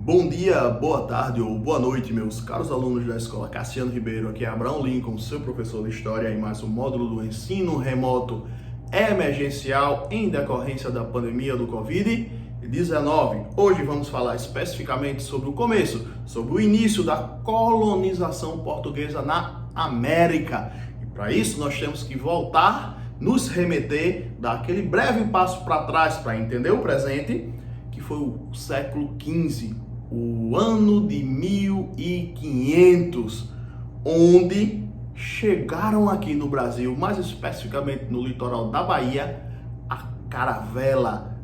Bom dia, boa tarde ou boa noite, meus caros alunos da Escola Cassiano Ribeiro. Aqui é Abraão Lincoln, seu professor de História, em mais um módulo do ensino remoto emergencial em decorrência da pandemia do Covid-19. Hoje vamos falar especificamente sobre o começo, sobre o início da colonização portuguesa na América. E para isso nós temos que voltar, nos remeter, dar aquele breve passo para trás para entender o presente, que foi o século XV, o ano de 1500, onde chegaram aqui no Brasil, mais especificamente no litoral da Bahia, a caravela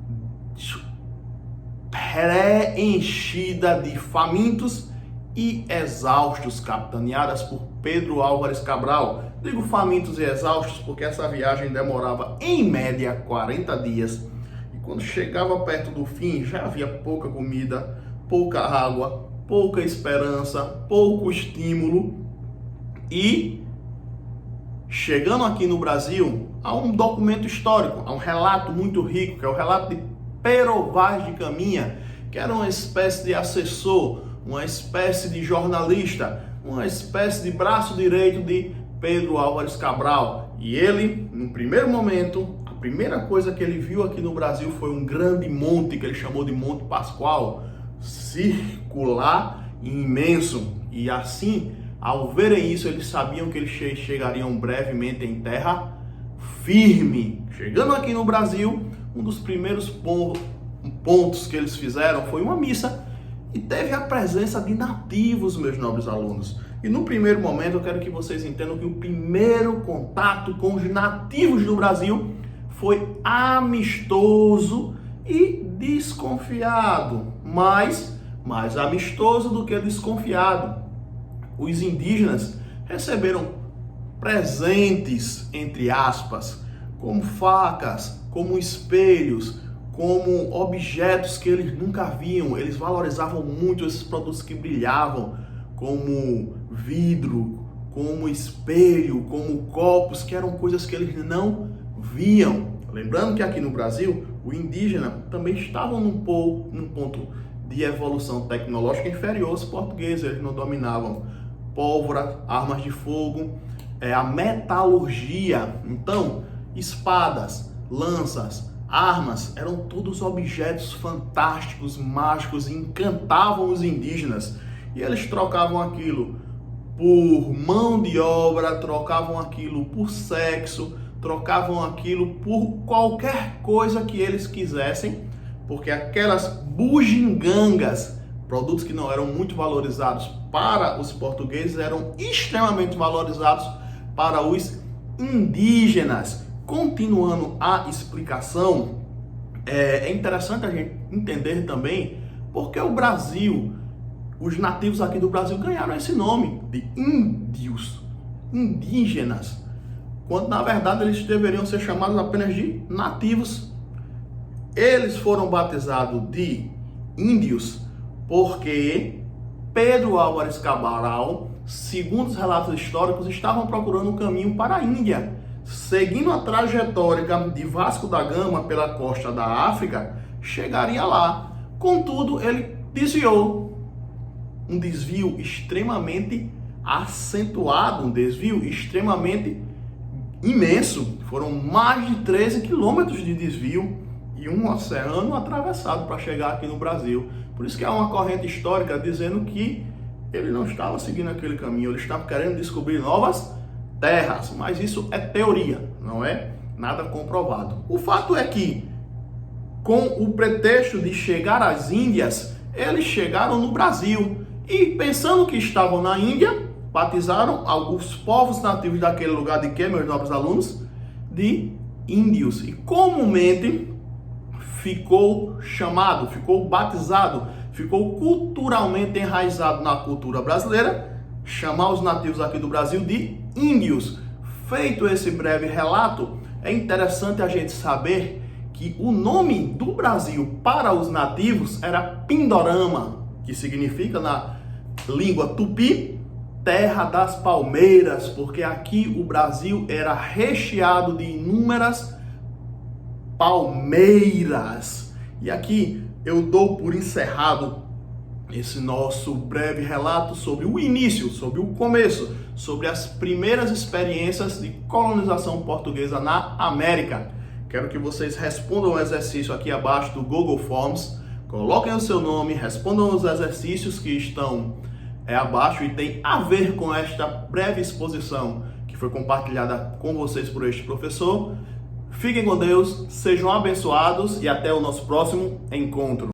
preenchida de famintos e exaustos, capitaneadas por Pedro Álvares Cabral. Digo famintos e exaustos porque essa viagem demorava em média 40 dias. E quando chegava perto do fim, já havia pouca comida, pouca água, pouca esperança, pouco estímulo. E chegando aqui no Brasil, há um documento histórico, há um relato muito rico, que é o relato de Pero Vaz de Caminha, que era uma espécie de assessor, uma espécie de jornalista, uma espécie de braço direito de Pedro Álvares Cabral. E ele, no primeiro momento, a primeira coisa que ele viu aqui no Brasil foi um grande monte, que ele chamou de Monte Pascoal, circular e imenso. E assim, ao verem isso, eles sabiam que eles chegariam brevemente em terra firme. Chegando aqui no Brasil, um dos primeiros pontos que eles fizeram foi uma missa, e teve a presença de nativos, meus nobres alunos. E no primeiro momento eu quero que vocês entendam que o primeiro contato com os nativos do Brasil foi amistoso e desconfiado, mais amistoso do que desconfiado. Os indígenas receberam presentes, entre aspas, como facas, como espelhos, como objetos que eles nunca viam. Eles valorizavam muito esses produtos que brilhavam, como vidro, como espelho, como copos, que eram coisas que eles não viam. Lembrando que aqui no Brasil, o indígena também estava num ponto de evolução tecnológica inferior aos portugueses. Eles não dominavam pólvora, armas de fogo, a metalurgia. Então, espadas, lanças, armas eram todos objetos fantásticos, mágicos, e encantavam os indígenas. E eles trocavam aquilo por mão de obra, trocavam aquilo por sexo, trocavam aquilo por qualquer coisa que eles quisessem, porque aquelas bugigangas, produtos que não eram muito valorizados para os portugueses, eram extremamente valorizados para os indígenas. Continuando a explicação, é interessante a gente entender também porque o Brasil, os nativos aqui do Brasil ganharam esse nome de índios, indígenas, quando na verdade eles deveriam ser chamados apenas de nativos. Eles foram batizados de índios porque Pedro Álvares Cabral, segundo os relatos históricos, estavam procurando um caminho para a Índia. Seguindo a trajetória de Vasco da Gama pela costa da África, chegaria lá. Contudo, ele desviou. Um desvio extremamente acentuado, um desvio extremamente imenso. Foram mais de 13 quilômetros de desvio e um oceano atravessado para chegar aqui no Brasil. Por isso que há uma corrente histórica dizendo que ele não estava seguindo aquele caminho, ele estava querendo descobrir novas terras, mas isso é teoria, não é nada comprovado. O fato é que, com o pretexto de chegar às Índias, eles chegaram no Brasil e, pensando que estavam na Índia, batizaram alguns povos nativos daquele lugar de quê, meus nobres alunos? De índios. E comumente ficou chamado, ficou batizado, ficou culturalmente enraizado na cultura brasileira, chamar os nativos aqui do Brasil de índios. Feito esse breve relato, é interessante a gente saber que o nome do Brasil para os nativos era Pindorama, que significa na língua tupi, terra das palmeiras, porque aqui o Brasil era recheado de inúmeras palmeiras. E aqui eu dou por encerrado esse nosso breve relato sobre o início, sobre o começo, sobre as primeiras experiências de colonização portuguesa na América. Quero que vocês respondam o exercício aqui abaixo do Google Forms, coloquem o seu nome, respondam os exercícios que estão abaixo e tem a ver com esta breve exposição que foi compartilhada com vocês por este professor. Fiquem com Deus, sejam abençoados e até o nosso próximo encontro.